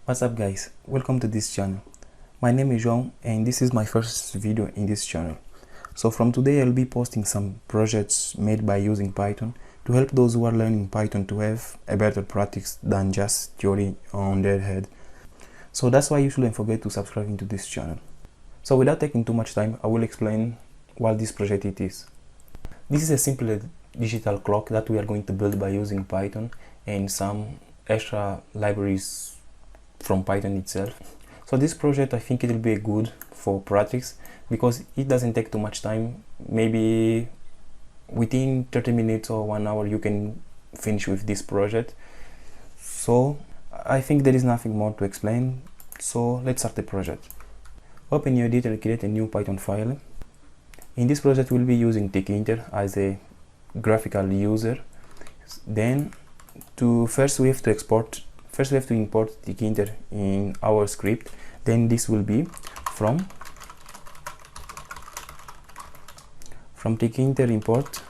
What's up guys, welcome to this channel. My name is João and this is my first video in this channel. So from today I'll be posting some projects made by using Python to help those who are learning Python to have a better practice than just theory on their head. So that's why you shouldn't forget to subscribe into this channel. So without taking too much time, I will explain what this project it is. This is a simple digital clock that we are going to build by using Python and some extra libraries from Python itself. So this project, I think it will be good for practice because it doesn't take too much time. Maybe within 30 minutes or 1 hour you can finish with this project. So I think there is nothing more to explain, so let's start the project. Open your editor and create a new Python file. In this project we'll be using Tkinter as a graphical user. Then first we have to import Tkinter in our script. Then this will be from Tkinter import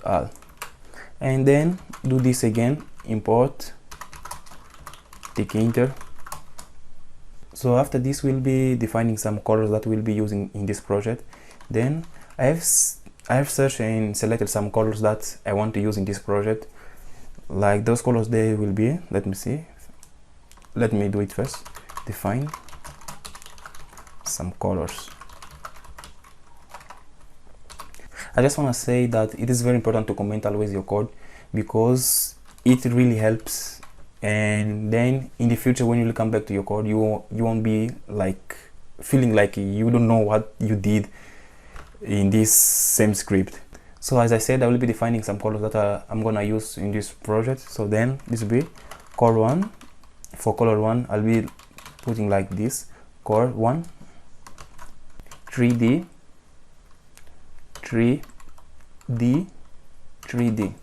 all, and then do this again, import Tkinter. So after this we'll be defining some colors that we'll be using in this project. Then I have searched and selected some colors that I want to use in this project. Like those colors, they will be, let me do it first. Define some colors. I just want to say that it is very important to comment always your code because it really helps, and then in the future when you come back to your code you won't be like feeling like you don't know what you did in this same script. So as I said, I will be defining some colors that I'm gonna use in this project. So then this will be core 1. For color 1 I'll be putting like this: core 1 3D 3D 3D,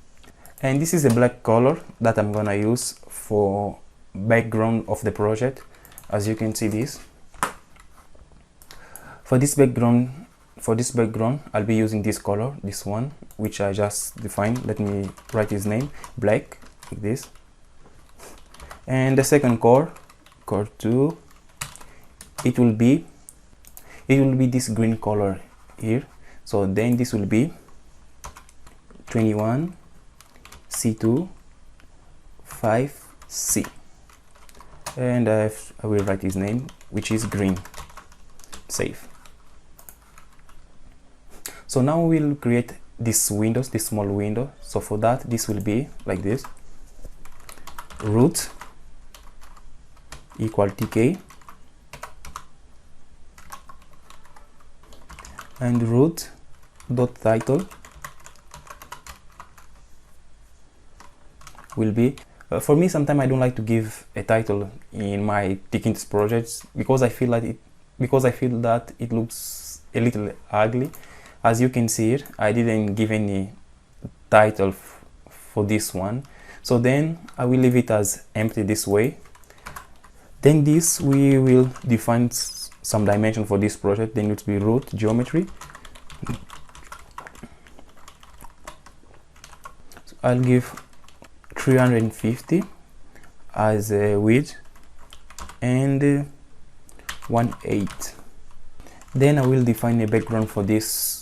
and this is a black color that I'm gonna use for background of the project. As you can see, this for this background I'll be using this color, this one, which I just defined. Let me write his name, black, like this. And the second core 2, it will be this green color here. So then this will be 21 C2 5C, and I will write his name, which is green. Save. So now we'll create this small window. So for that, this will be like this: root equal tk, and root dot title will be for me, sometimes I don't like to give a title in my Tkinter projects because I feel that it looks a little ugly. As you can see here, I didn't give any title for this one, so then I will leave it as empty this way. Then this, we will define some dimension for this project. Then it will be root geometry. So I'll give 350 as a width and 1/8. Then I will define a background for this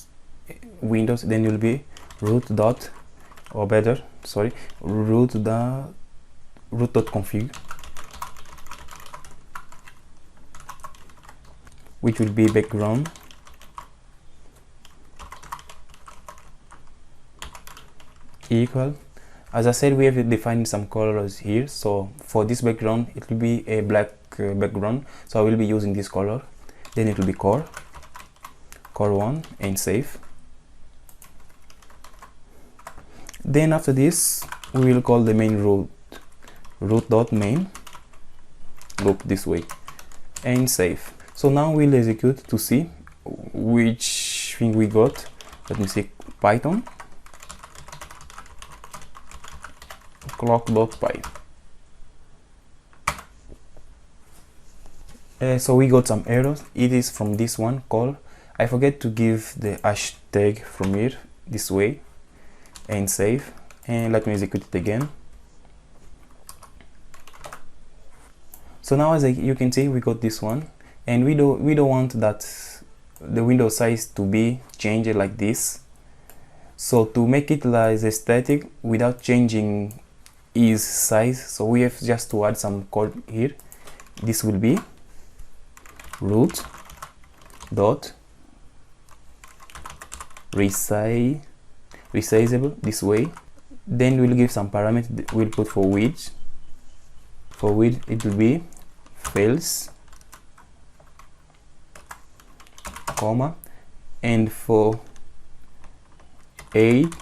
windows. Then it will be root dot config, which will be background equal. As I said, we have defined some colors here. So for this background it will be a black background, so I will be using this color. Then it will be core 1 and save. Then after this we will call the main root dot main loop this way and save. So now we'll execute to see which thing we got. Let me see, Python clock.py. So we got some errors. It is from this one call. I forget to give the hashtag from here this way and save, and let me execute it again. So now as you can see, we got this one, and we don't want that the window size to be changed like this. So to make it as a static without changing its size, so we have just to add some code here. This will be root dot resizable this way. Then we'll give some parameter. We'll put for width. For width it will be fills, comma, and for age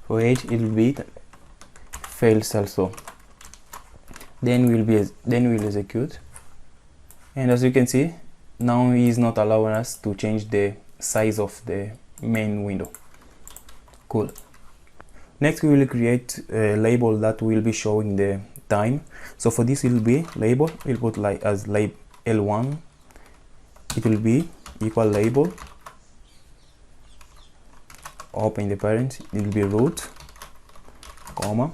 it will be fails also. Then we'll execute, and as you can see, now he is not allowing us to change the size of the main window. Cool. Next we will create a label that will be showing the time. So for this it will be label, we'll put like as label L1, it will be equal label, open the parent, it will be root, comma,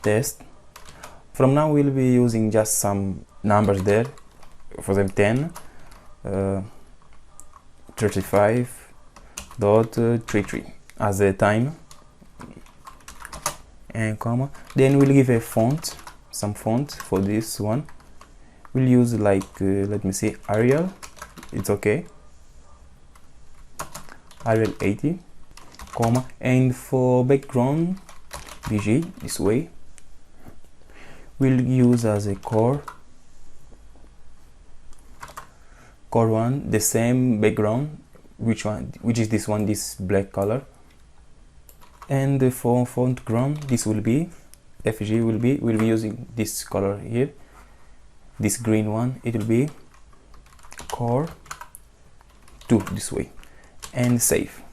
test. From now we'll be using just some numbers there, for them 10, 35.33 as a time, and comma. Then we'll give a font, some font for this one. We'll use like let me see, Arial, it's okay, Arial 80, comma, and for background BG this way we'll use as a core one, the same background, which is this one, this black color. And for font ground, this will be FG, we'll be using this color here, this green one, it will be core 2 this way, and save.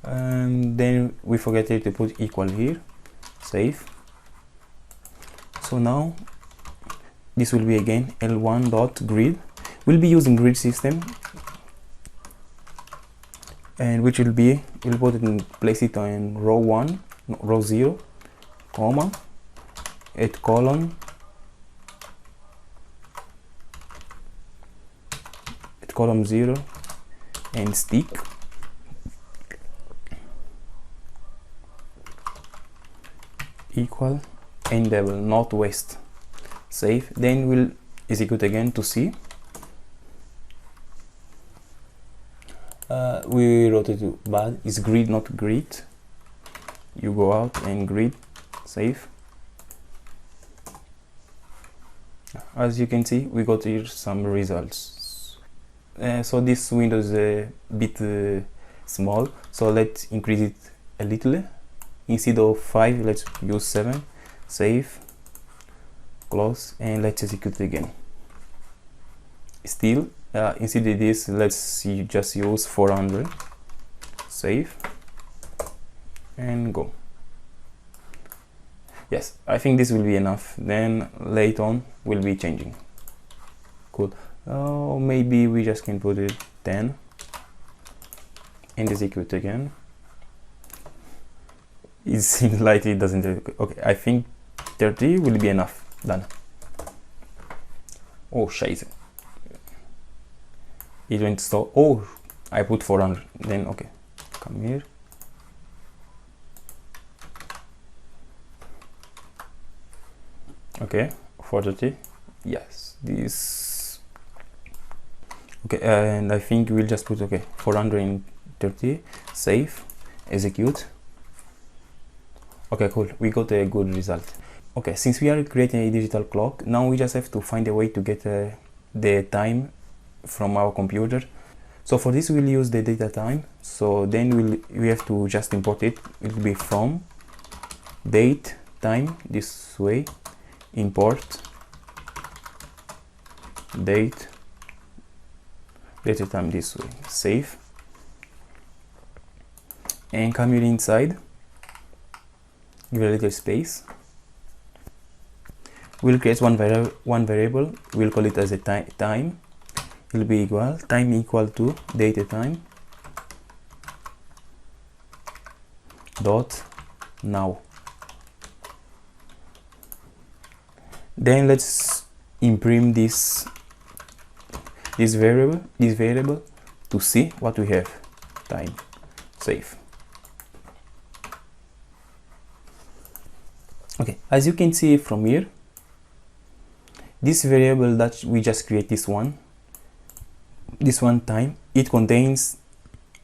And then we forget to put equal here, save. So now this will be again L1.grid. We'll be using grid system, and which will be, we'll put it in, place it on row 1, no, row 0, comma, 8 colon, 8 column 0, and stick. Equal and double, not west. Save. Then we'll execute again to see. We wrote it bad, it's grid not grid. You go out and grid, save. As you can see, we got here some results. So this window is a bit small, so let's increase it a little. Instead of 5, let's use 7. Save, close, and let's execute again. Still, instead of this, let's just use 400. Save, and go. Yes, I think this will be enough. Then later on, we'll be changing. Cool. Oh, maybe we just can put it 10 and execute again. It seems like it doesn't. Okay, I think 30 will be enough. Done. Oh, scheiße. It went so. Oh, I put 400. Then okay, come here. Okay, 430. Yes, this. Okay, and I think we'll just put okay 430. Save, execute. Okay, cool. We got a good result. Okay, since we are creating a digital clock, now we just have to find a way to get the time from our computer. So for this we'll use the data time. So then we have to just import it. It will be from date time this way, import date data time this way, save, and come here inside, give a little space. We'll create one variable, we'll call it as a time. It will be equal time equal to data time dot now. Then let's imprint this variable to see what we have. Time. Save. Okay, as you can see from here, this variable that we just create, this one time, it contains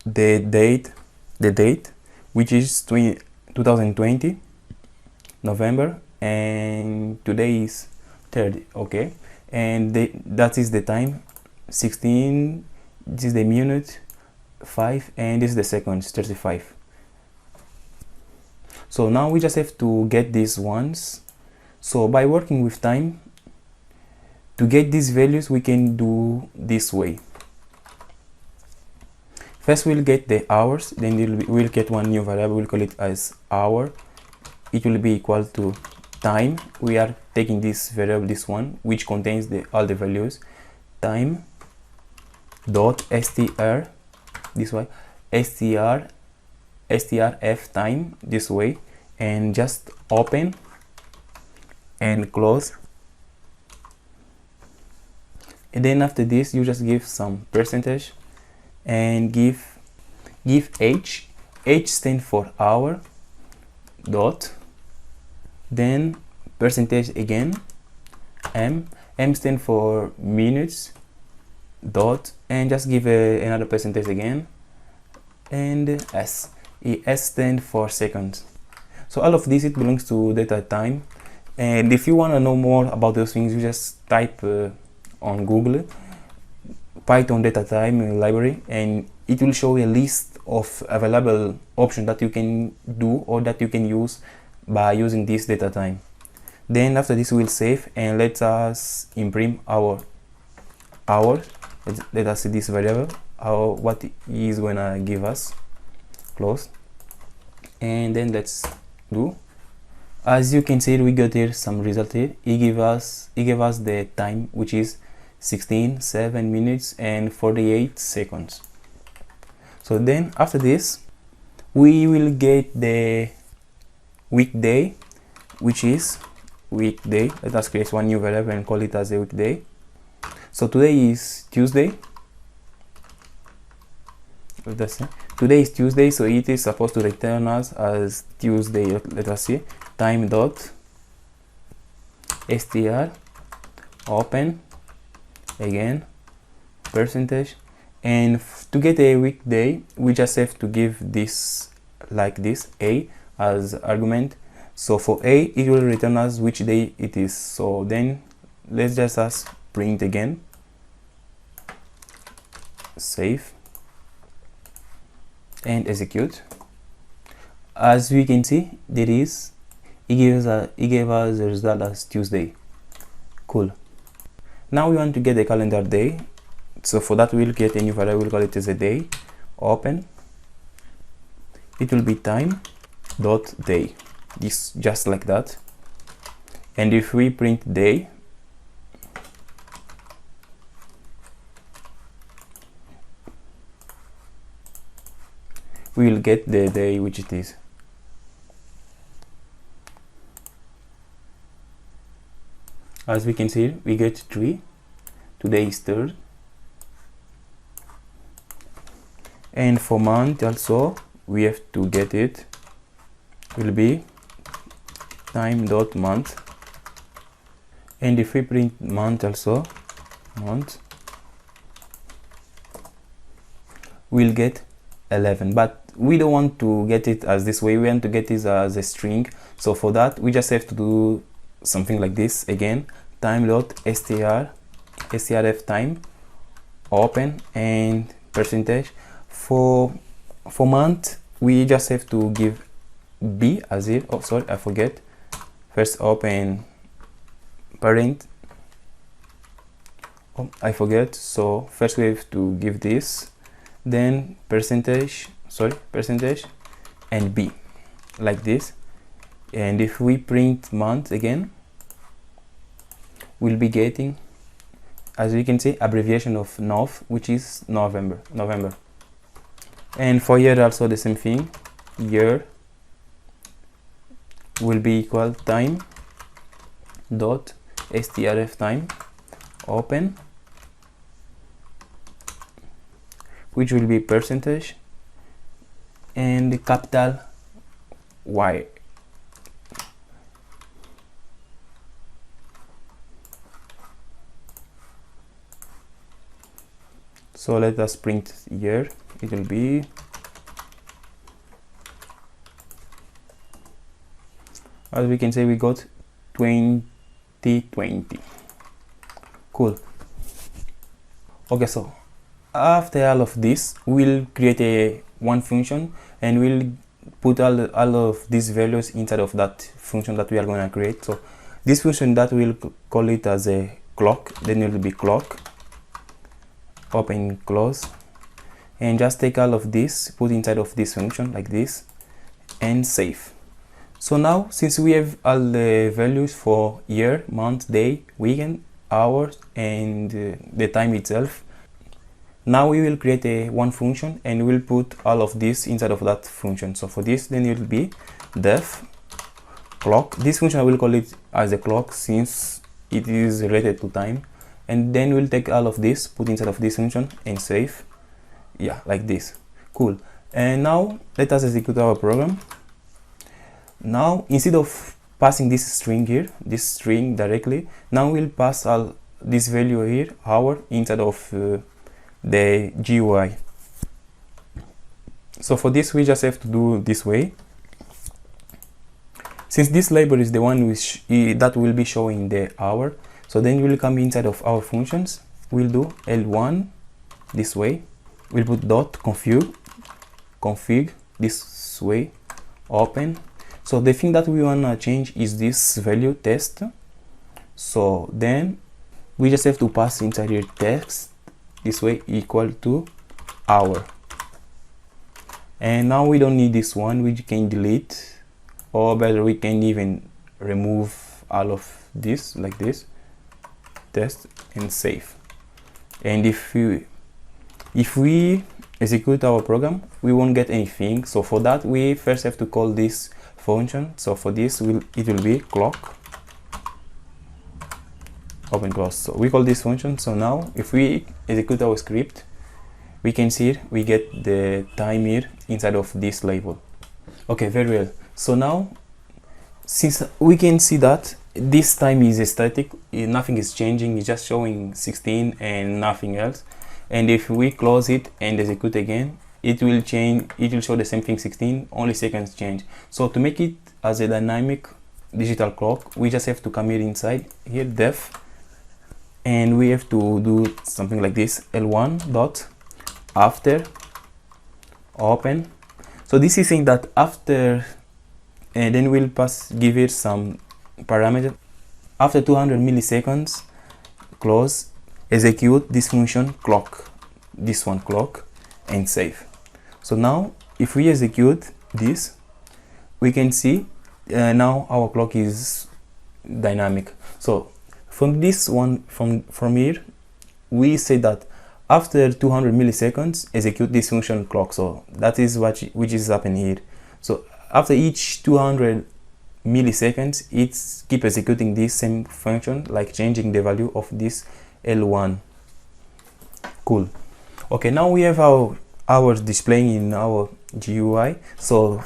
the date which is 2020 November, and today is 3rd. Okay, and that is the time 16, this is the minute 5, and this is the seconds 35. So now we just have to get these ones. So by working with time, to get these values we can do this way. First we'll get the hours, then we'll get one new variable, we'll call it as hour. It will be equal to time. We are taking this variable, this one, which contains all the values. Time dot str, this way, strf time, this way, and just open and close. And then after this you just give some percentage and give h stand for hour dot, then percentage again, m stand for minutes dot, and just give another percentage again, and s stand for seconds. So all of this, it belongs to data time. And if you want to know more about those things, you just type on Google Python data time library, and it will show a list of available options that you can do or that you can use by using this data time. Then after this we'll save, and let us imprint our hours. Let us see this variable, what is gonna give us. Close, and then let's do. As you can see, we got here some result here. He gave us the time, which is 7 minutes and 48 seconds. So then after this we will get the weekday, which is weekday. Let us create one new variable and call it as a weekday. So today is Tuesday. Today is Tuesday, so it is supposed to return us as Tuesday. Let us see. Time dot str open again percentage, and to get a weekday we just have to give this like this, a as argument. So for a, it will return us which day it is. So then let's just print again, save and execute. As we can see, he gave us the result as Tuesday. Cool. Now we want to get the calendar day. So for that we'll get a new variable, we'll call it as a day. Open. It will be time dot day. This just like that. And if we print day, we will get the day which it is. As we can see, we get 3. Today is 3rd. And for month also we have to get it, will be time dot month. And if we print month also, month, we'll get 11. But we don't want to get it as this way, we want to get it as a string. So for that we just have to do something like this again, time dot strf time open and percentage. For month we just have to give b as it. Oh sorry, I forget. First open parent. Oh, I forget. So first we have to give this, then percentage and b like this. And if we print month again, we'll be getting, as you can see, abbreviation of Nov, which is November. And for year also the same thing, year will be equal time dot strf time open, which will be percentage and the capital Y. So let us print here. It will be as we can say we got 2020. Cool. Okay, so after all of this, we'll create one function and we'll put all of these values inside of that function that we are going to create. So this function that we'll call it as a clock, then it will be clock, open, close, and just take all of this, put inside of this function like this, and save. So now, since we have all the values for year, month, day, weekend, hours, and the time itself, now we will create one function and we'll put all of this inside of that function. So for this, then it will be def clock. This function I will call it as a clock since it is related to time, and then we'll take all of this, put inside of this function, and save. Yeah, like this. Cool. And now let us execute our program. Now instead of passing this string here, this string directly, now we'll pass all this value here, hour, inside of the GUI. So for this we just have to do this way. Since this label is the one which that will be showing the hour, so then we'll come inside of our functions. We'll do L1 this way. We'll put dot config this way, open. So the thing that we wanna change is this value test. So then we just have to pass inside here text this way equal to hour. And now we don't need this one, we can delete, or better we can even remove all of this like this, test, and save. And if we execute our program, we won't get anything. So for that we first have to call this function. So for this it will be clock, open, close. So we call this function. So now if we execute our script, we can see here we get the time here inside of this label. Okay, very well. So now since we can see that this time is static, nothing is changing, it's just showing 16 and nothing else. And if we close it and execute again, it will change, it will show the same thing, 16, only seconds change. So to make it as a dynamic digital clock, we just have to come here inside here def, and we have to do something like this, L1 dot after open. So this is saying that after, and then we'll give it some parameter. After 200 milliseconds, close, execute this function clock, this one clock, and save. So now if we execute this, we can see now our clock is dynamic. So from this one, from here, we say that after 200 milliseconds, execute this function clock. So that is which is happening here. So after each 200 milliseconds, it's keep executing this same function, like changing the value of this L1. Cool. Okay, now we have our hours displaying in our GUI. So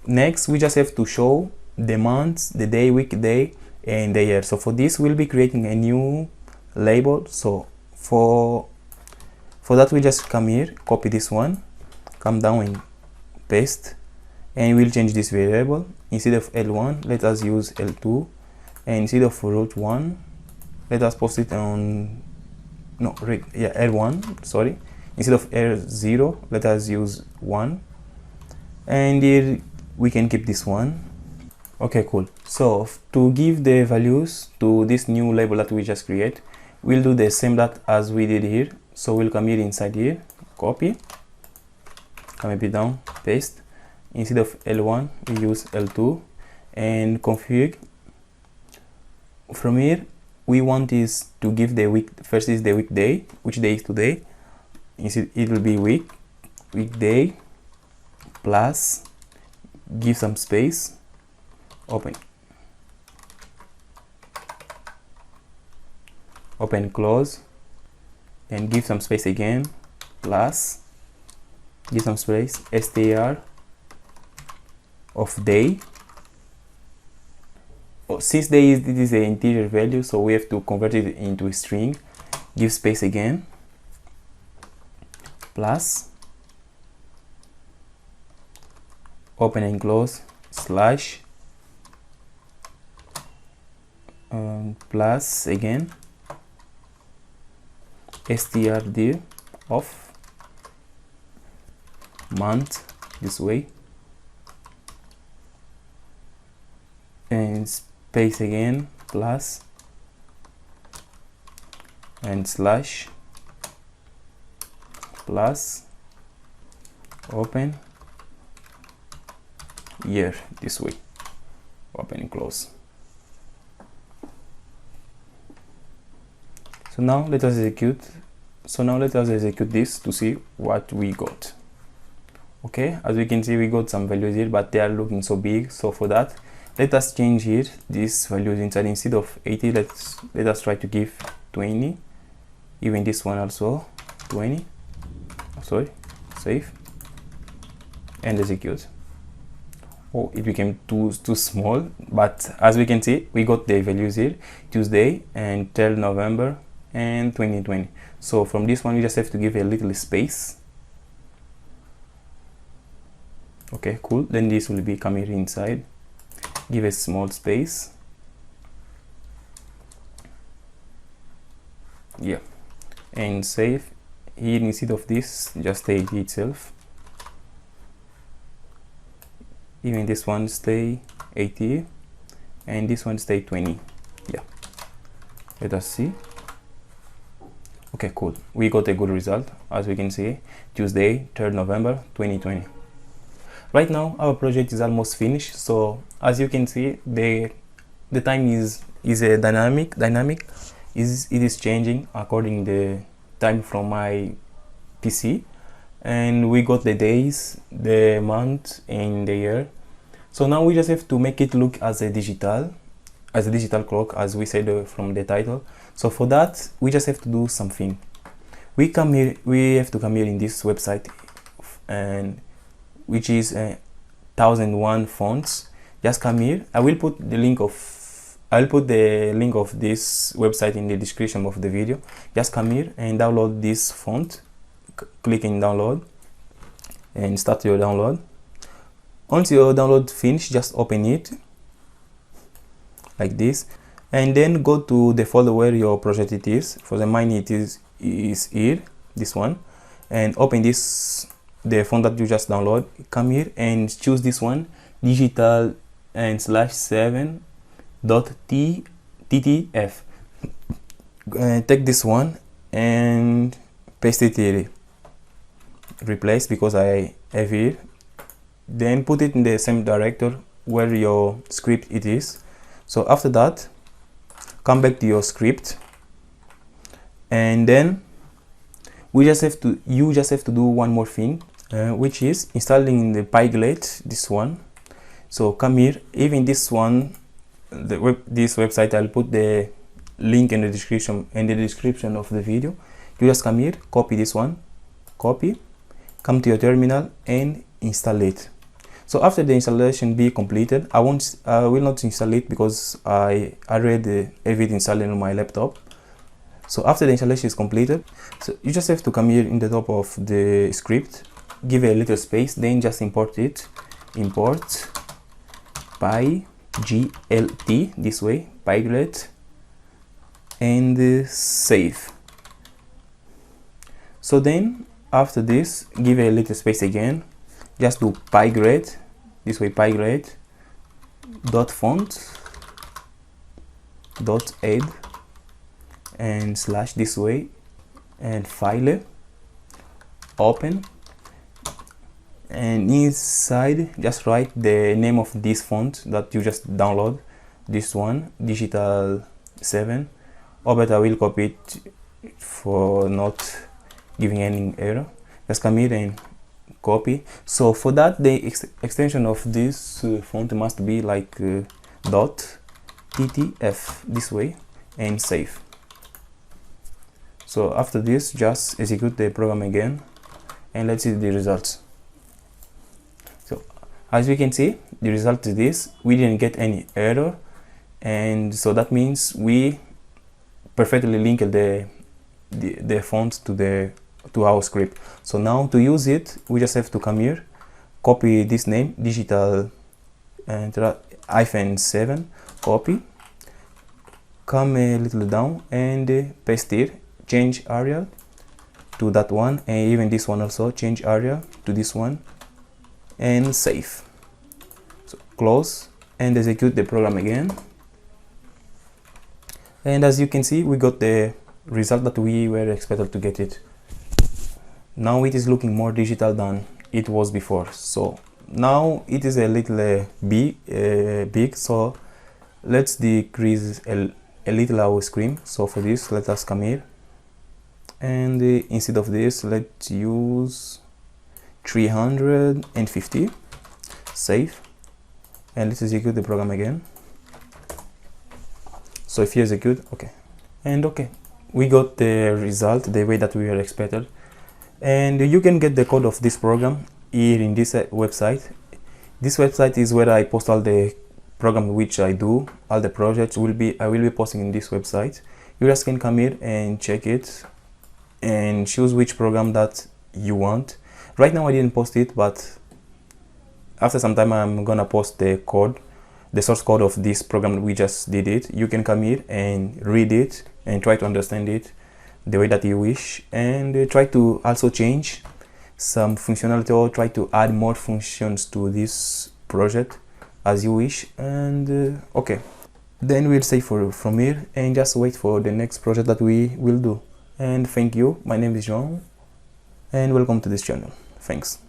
next we just have to show the months, the day, week, day, and the year. So for this we'll be creating a new label. So for that we just come here, copy this one, come down and paste, and we'll change this variable. Instead of L1, let us use L2, and instead of root 1, let us post it on L1, sorry. Instead of L0, let us use 1, and here we can keep this one. Okay, cool. So to give the values to this new label that we just create, we'll do the same that as we did here. So we'll come here inside here, copy, come a bit down, paste. Instead of L1, we use L2, and config. From here, we want is to give the week. First is the weekday, which day is today. Instead, it will be weekday, plus, give some space, open, open, close, and give some space again, plus, give some space, str of day. Since day it is an integer value, so we have to convert it into a string. Give space again, plus, open and close, slash, plus again, strd of month, this way, and space again, plus, and slash, plus, open, year, this way, open and close. So now let us execute this to see what we got. Okay, as we can see, we got some values here, but they are looking so big. So for that, let us change here these values inside. Instead of 80, let us try to give 20. Even this one also 20. Sorry, save and execute. Oh, it became too small, but as we can see, we got the values here: Tuesday and 3rd November and 2020. So from this one, we just have to give a little space. Okay, cool. Then this will be come here inside. Give a small space. Yeah, and save. Here instead of this, just stay itself. Even this one stay 80 and this one stay 20. Yeah, let us see. Okay, cool. We got a good result. As we can see, Tuesday, 3rd November 2020. Right now our project is almost finished. So as you can see, the time is a dynamic. It is changing according the time from my PC, and we got the days, the month, and the year. So now we just have to make it look as a digital clock, as we said from the title. So for that, we just have to do something. We have to come here in this website, and which is 1001 fonts. Just come here. I will put the link of this website in the description of the video. Just come here and download this font. Click in download and start your download. Once your download finished, just open it like this, and then go to the folder where your project it is. For the mine, it is here, this one, and open this, the font that you just download. Come here and choose this one, digital and /7.ttf. Take this one and paste it here. Replace, because I have here. Then put it in the same directory where your script it is. So after that, come back to your script, and then you just have to do one more thing, which is installing the Pyglaze, this one. So come here. Even this one, this website, I'll put the link in the description of the video. You just come here, copy this one, copy, come to your terminal and install it. So after the installation be completed, I will not install it because I already have it installed on my laptop. So after the installation is completed, so you just have to come here in the top of the script, give a little space, then just import it. Import pyglt, this way, Pyglaze, and save. So then after this, give a little space again. Just do Pyglaze, this way, Pyglaze .font .add and slash, this way, and file, open, and inside just write the name of this font that you just download, this one, digital 7, but I will copy it for not giving any error. Just come here and copy. So for that, the extension of this font must be like .ttf, this way, and save. So after this, just execute the program again and let's see the results. So as we can see, the result is this. We didn't get any error, and so that means we perfectly linked the font to our script. So now to use it, we just have to come here, copy this name, digital and -7, copy, come a little down and paste here, change Arial to that one, and even this one also, change Arial to this one, and save. So close and execute the program again, and as you can see, we got the result that we were expected to get it. Now it is looking more digital than it was before. So now it is a little big, so let's decrease a little our screen. So for this, let us come here, and instead of this, let's use 350, save, and let's execute the program again. So if you execute, okay, and okay, we got the result the way that we were expected. And you can get the code of this program here in this website. This website is where I post all the program which I do, all the projects I will be posting in this website. You just can come here and check it and choose which program that you want. Right now I didn't post it, but after some time I'm gonna post the code, the source code of this program we just did it. You can come here and read it and try to understand it the way that you wish, and try to also change some functionality or try to add more functions to this project as you wish. And okay, then we'll save from here and just wait for the next project that we will do. And thank you. My name is João and welcome to this channel. Thanks.